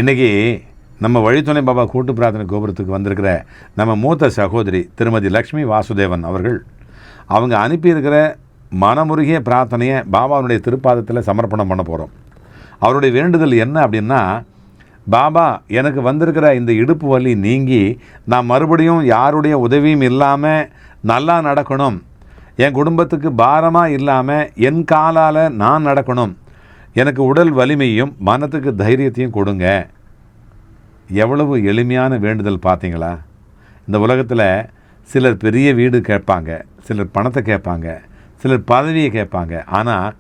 இன்றைக்கி நம்ம வழித்துணை பாபா கூட்டு பிரார்த்தனை கோபுரத்துக்கு வந்திருக்கிற நம்ம மூத்த சகோதரி திருமதி லக்ஷ்மி வாசுதேவன் அவர்கள் அவங்க அனுப்பியிருக்கிற மனமுருகிய பிரார்த்தனையை பாபாவுடைய திருப்பாதத்தில் சமர்ப்பணம் பண்ண போகிறோம். அவருடைய வேண்டுதல் என்ன அப்படின்னா, பாபா எனக்கு வந்திருக்கிற இந்த இடுப்பு வலி நீங்கி நான் மறுபடியும் யாருடைய உதவியும் இல்லாமல் நல்லா நடக்கணும், என் குடும்பத்துக்கு பாரமாக இல்லாமல் என் காலால் நான் நடக்கணும், எனக்கு உடல் வலிமையும் மனத்துக்கு தைரியத்தையும் கொடுங்க. எவ்வளவு எளிமையான வேண்டுதல் பார்த்தீங்களா? இந்த உலகத்தில் சிலர் பெரிய வீடு கேட்பாங்க, சிலர் பணத்தை கேட்பாங்க, சிலர் பதவியை கேட்பாங்க. ஆனால்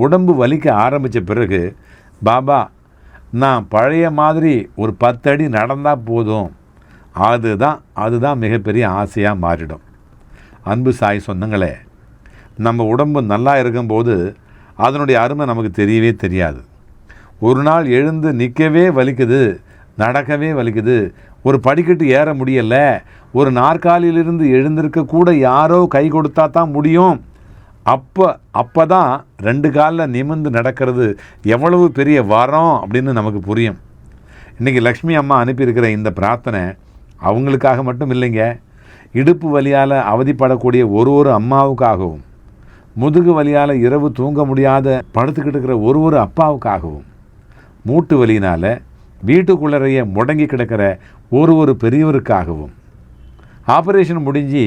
உடம்பு வலிக்க ஆரம்பித்த பிறகு, பாபா நான் பழைய மாதிரி ஒரு 10 அடி நடந்தால் போதும், அதுதான் மிகப்பெரிய ஆசையாக மாறிடும். அன்பு சாய் சொந்தங்களே, நம்ம உடம்பு நல்லா இருக்கும்போது அதனுடைய அருமை நமக்கு தெரியவே தெரியாது. ஒரு நாள் எழுந்து நிற்கவே வலிக்குது, நடக்கவே வலிக்குது, ஒரு படிக்கட்டு ஏற முடியலை, ஒரு நாற்காலியிலிருந்து எழுந்திருக்க கூட யாரோ கை கொடுத்தா தான் முடியும். அப்போ தான் 2 காலில் நிமிர்ந்து நடக்கிறது எவ்வளவு பெரிய வரம் அப்படின்னு நமக்கு புரியும். இன்றைக்கி லக்ஷ்மி அம்மா அனுப்பியிருக்கிற இந்த பிரார்த்தனை அவங்களுக்காக மட்டும் இல்லைங்க, இடுப்பு வலியால் அவதிப்படக்கூடிய ஒரு அம்மாவுக்காகவும், முதுகு வலியால் இரவு தூங்க முடியாத படுத்துக்கிட்டு இருக்கிற ஒரு அப்பாவுக்காகவும், மூட்டு வலியினால் வீட்டுக்குள்ளறைய முடங்கி கிடக்கிற ஒரு பெரியவருக்காகவும், ஆப்ரேஷன் முடிஞ்சு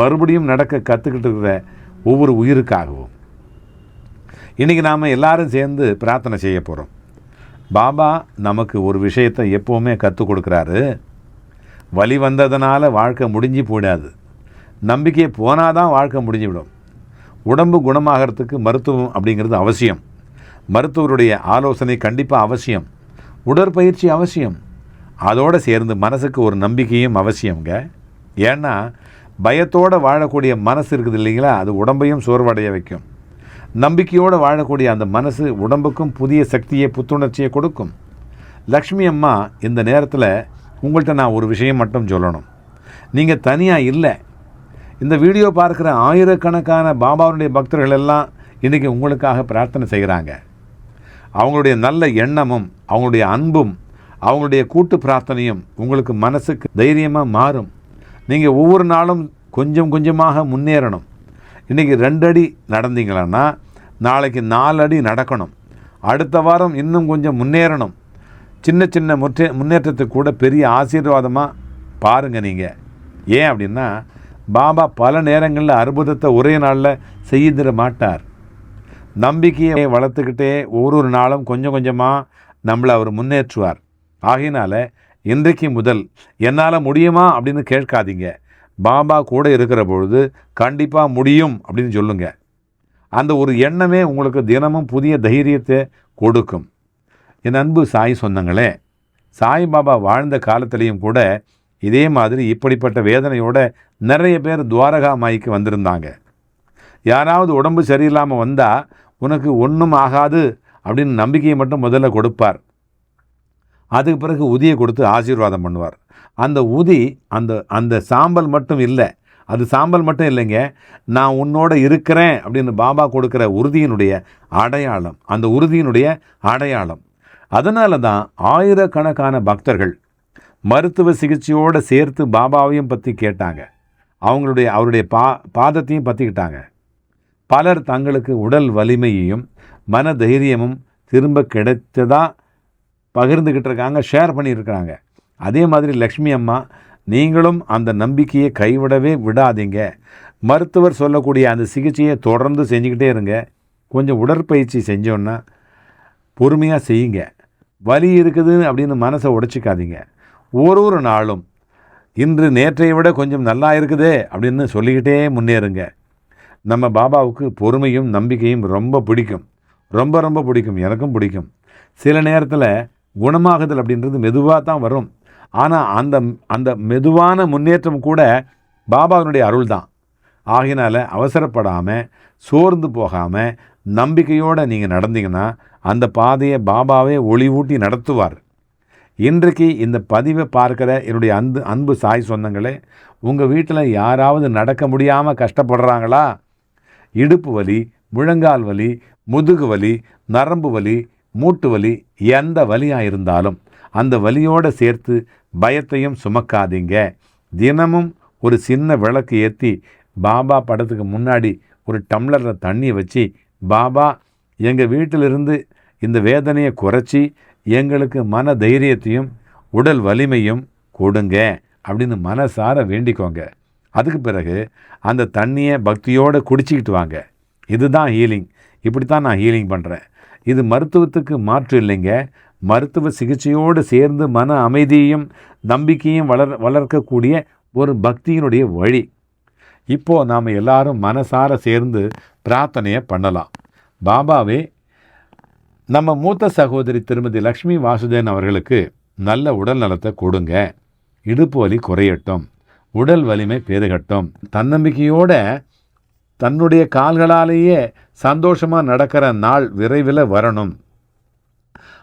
மறுபடியும் நடக்க கற்றுக்கிட்டு இருக்கிற ஒவ்வொரு உயிருக்காகவும் இன்றைக்கி நாம் எல்லாரும் சேர்ந்து பிரார்த்தனை செய்ய போகிறோம். பாபா நமக்கு ஒரு விஷயத்தை எப்போவுமே கற்றுக் கொடுக்குறாரு. வலி வந்ததுனால வாழ்க்கை முடிஞ்சு போயிடாது, நம்பிக்கை போனாதான் வாழ்க்கை முடிஞ்சுவிடும். உடம்பு குணமாகறதுக்கு மருத்துவம் அப்படிங்கிறது அவசியம், மருத்துவருடைய ஆலோசனை கண்டிப்பாக அவசியம், உடற்பயிற்சி அவசியம், அதோடு சேர்ந்து மனசுக்கு ஒரு நம்பிக்கையும் அவசியங்க. ஏன்னா பயத்தோடு வாழக்கூடிய மனசு இருக்குது இல்லைங்களா, அது உடம்பையும் சோர்வடைய வைக்கும். நம்பிக்கையோடு வாழக்கூடிய அந்த மனசு உடம்புக்கும் புதிய சக்தியை புத்துணர்ச்சியை கொடுக்கும். லக்ஷ்மி அம்மா இந்த நேரத்தில் உங்கள்கிட்ட நான் ஒரு விஷயம் மட்டும் சொல்லணும். நீங்கள் தனியாக இல்லை, இந்த வீடியோ பார்க்குற ஆயிரக்கணக்கான பாபாவுடைய பக்தர்கள் எல்லாம் இன்றைக்கி உங்களுக்காக பிரார்த்தனை செய்கிறாங்க. அவங்களுடைய நல்ல எண்ணமும் அவங்களுடைய அன்பும் அவங்களுடைய கூட்டு பிரார்த்தனையும் உங்களுக்கு மனசுக்கு தைரியமாக மாறும். நீங்கள் ஒவ்வொரு நாளும் கொஞ்சம் கொஞ்சமாக முன்னேறணும். இன்றைக்கி 2 அடி நடந்தீங்களன்னா நாளைக்கு 4 அடி நடக்கணும், அடுத்த வாரம் இன்னும் கொஞ்சம் முன்னேறணும். சின்ன சின்ன முன்னேற்றத்துக்கு கூட பெரிய ஆசீர்வாதமாக பாருங்கள் நீங்கள். ஏன் அப்படின்னா, பாபா பல நேரங்களில் அற்புதத்தை ஒரே நாளில் செய்திட மாட்டார். நம்பிக்கையை வளர்த்துக்கிட்டே ஒரு நாளும் கொஞ்சம் கொஞ்சமாக நம்மளை அவர் முன்னேற்றுவார். ஆகையினால இன்றைக்கு முதல் என்னால் முடியுமா அப்படின்னு கேட்காதீங்க. பாபா கூட இருக்கிற பொழுது கண்டிப்பாக முடியும் அப்படின்னு சொல்லுங்கள். அந்த ஒரு எண்ணமே உங்களுக்கு தினமும் புதிய தைரியத்தை கொடுக்கும். என் அன்பு சாய் சொந்தங்களே, சாய்பாபா வாழ்ந்த காலத்திலையும் கூட இதே மாதிரி இப்படிப்பட்ட வேதனையோட நிறைய பேர் துவாரகா மாய்க்கு வந்திருந்தாங்க. யாராவது உடம்பு சரியில்லாமல் வந்தால் உனக்கு ஒன்றும் ஆகாது அப்படின்னு நம்பிக்கையை மட்டும் முதல்ல கொடுப்பார். அதுக்கு பிறகு உதியை கொடுத்து ஆசீர்வாதம் பண்ணுவார். அந்த உதி அந்த சாம்பல் மட்டும் இல்லை, அது சாம்பல் மட்டும் இல்லைங்க, நான் உன்னோட இருக்கிறேன் அப்படின்னு பாபா கொடுக்குற உறுதியினுடைய அடையாளம், அந்த உறுதியினுடைய அடையாளம். அதனால தான் ஆயிரக்கணக்கான பக்தர்கள் மருத்துவ சிகிச்சையோடு சேர்த்து பாபாவையும் பற்றி கேட்டாங்க, அவருடைய பாதத்தையும் பற்றிக்கிட்டாங்க. பலர் தங்களுக்கு உடல் வலிமையையும் மன தைரியமும் திரும்ப கிடைத்ததா பகிர்ந்துக்கிட்டு இருக்காங்க, ஷேர் பண்ணியிருக்கிறாங்க. அதே மாதிரி லக்ஷ்மி அம்மா, நீங்களும் அந்த நம்பிக்கையை கைவிடவே விடாதீங்க. மருத்துவர் சொல்லக்கூடிய அந்த சிகிச்சையை தொடர்ந்து செஞ்சுக்கிட்டே இருங்க. கொஞ்சம் உடற்பயிற்சி செஞ்சோன்னா பொறுமையாக செய்யுங்க. வலி இருக்குது அப்படின்னு மனசை உடைச்சிக்காதீங்க. ஒரு நாளும் இன்று நேற்றை விட கொஞ்சம் நல்லா இருக்குதே அப்படின்னு சொல்லிக்கிட்டே முன்னேறுங்க. நம்ம பாபாவுக்கு பொறுமையும் நம்பிக்கையும் ரொம்ப பிடிக்கும், ரொம்ப ரொம்ப பிடிக்கும். எனக்கும் பிடிக்கும். சில நேரத்தில் குணமாகுதல் அப்படின்றது மெதுவாக தான் வரும். ஆனால் அந்த மெதுவான முன்னேற்றம் கூட பாபாவினுடைய அருள் தான். ஆகினால அவசரப்படாமல் சோர்ந்து போகாமல் நம்பிக்கையோடு நீங்கள் நடந்தீங்கன்னா அந்த பாதையை பாபாவே ஒளி ஊட்டி நடத்துவார். இன்றைக்கு இந்த பதிவை பார்க்குற என்னுடைய அன்பு சாய் சொந்தங்களே, உங்கள் வீட்டில் யாராவது நடக்க முடியாமல் கஷ்டப்படுறாங்களா? இடுப்பு வலி, முழங்கால் வலி, முதுகு வலி, நரம்பு வலி, மூட்டு வலி, எந்த வலியாக இருந்தாலும் அந்த வலியோடு சேர்த்து பயத்தையும் சுமக்காதீங்க. தினமும் ஒரு சின்ன விளக்கு ஏற்றி பாபா படத்துக்கு முன்னாடி ஒரு டம்ளரில் தண்ணி வச்சு, பாபா எங்கள் வீட்டிலிருந்து இந்த வேதனையை குறைச்சி எங்களுக்கு மன தைரியத்தையும் உடல் வலிமையும் கொடுங்க அப்படின்னு மனசார வேண்டிக்கோங்க. அதுக்கு பிறகு அந்த தண்ணியை பக்தியோடு குடிச்சிக்கிட்டு வாங்க. இதுதான் ஹீலிங். இப்படி தான் நான் ஹீலிங் பண்ணுறேன். இது மருத்துவத்துக்கு மாற்று இல்லைங்க. மருத்துவ சிகிச்சையோடு சேர்ந்து மன அமைதியையும் நம்பிக்கையும் வளர்க்கக்கூடிய ஒரு பக்தியினுடைய வழி. இப்போது நாம் எல்லாரும் மனசார சேர்ந்து பிரார்த்தனையை பண்ணலாம். பாபாவே, நம்ம மூத்த சகோதரி திருமதி லக்ஷ்மி வாசுதேவன் அவர்களுக்கு நல்ல உடல் நலத்தை கொடுங்க. இடுப்பு வலி குறையட்டும், உடல் வலிமை பெருகட்டும், தன்னம்பிக்கையோட தன்னுடைய கால்களாலேயே சந்தோஷமாக நடக்கிற நாள் விரைவில் வரணும்.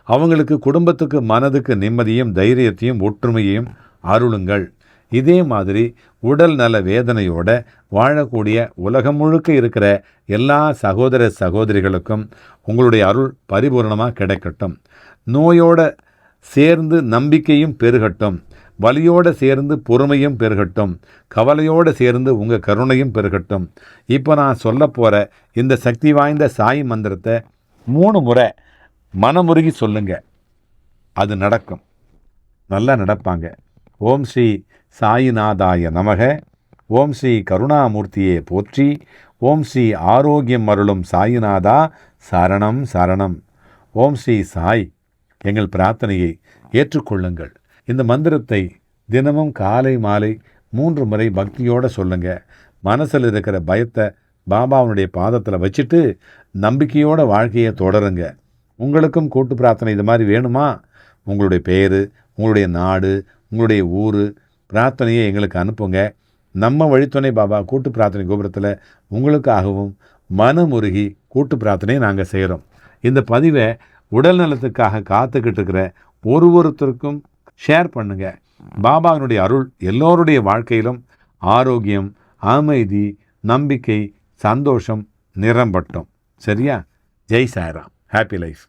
அவங்களுக்கு குடும்பத்துக்கு மனதுக்கு நிம்மதியும் தைரியத்தையும் ஒற்றுமையையும் அருளுங்கள். இதே மாதிரி உடல் நல வேதனையோட வாழக்கூடிய உலகம் முழுக்க இருக்கிற எல்லா சகோதர சகோதரிகளுக்கும் உங்களுடைய அருள் பரிபூர்ணமாக கிடைக்கட்டும். நோயோடு சேர்ந்து நம்பிக்கையும் பெருகட்டும், வலியோடு சேர்ந்து பொறுமையும் பெருகட்டும், கவலையோடு சேர்ந்து உங்கள் கருணையும் பெருகட்டும். இப்போ நான் சொல்ல போகிற இந்த சக்தி வாய்ந்த சாய் மந்திரத்தை 3 முறை மனமுருகி சொல்லுங்க. அது நடக்கும், நல்லா நடப்பாங்க. ஓம் ஸ்ரீ சாயிநாதாய நமக. ஓம் ஸ்ரீ கருணாமூர்த்தியே போற்றி. ஓம் ஸ்ரீ ஆரோக்கியம் அருளும் சாயிநாதா சரணம் சரணம். ஓம் ஸ்ரீ சாய், எங்கள் பிரார்த்தனையை ஏற்றுக்கொள்ளுங்கள். இந்த மந்திரத்தை தினமும் காலை மாலை 3 முறை பக்தியோடு சொல்லுங்க. மனசில் இருக்கிற பயத்தை பாபாவுடைய பாதத்தில் வச்சுட்டு நம்பிக்கையோட வாழ்க்கையை தொடருங்க. உங்களுக்கும் கூட்டு பிரார்த்தனை இது மாதிரி வேணுமா? உங்களுடைய பேர், உங்களுடைய நாடு, உங்களுடைய ஊர் பிரார்த்தனையை எங்களுக்கு அனுப்புங்க. நம்ம வழித்துணை பாபா கூட்டு பிரார்த்தனை கோபுரத்தில் உங்களுக்காகவும் மனமுருகி கூட்டு பிரார்த்தனையை நாங்கள் செய்கிறோம். இந்த பதிவை உடல் நலத்துக்காக காத்துக்கிட்டு இருக்கிற ஒருத்தருக்கும் ஷேர் பண்ணுங்க. பாபாவினுடைய அருள் எல்லோருடைய வாழ்க்கையிலும் ஆரோக்கியம், அமைதி, நம்பிக்கை, சந்தோஷம் நிரம்பட்டும். சரியா? ஜெய் சாய்ராம். Happy life.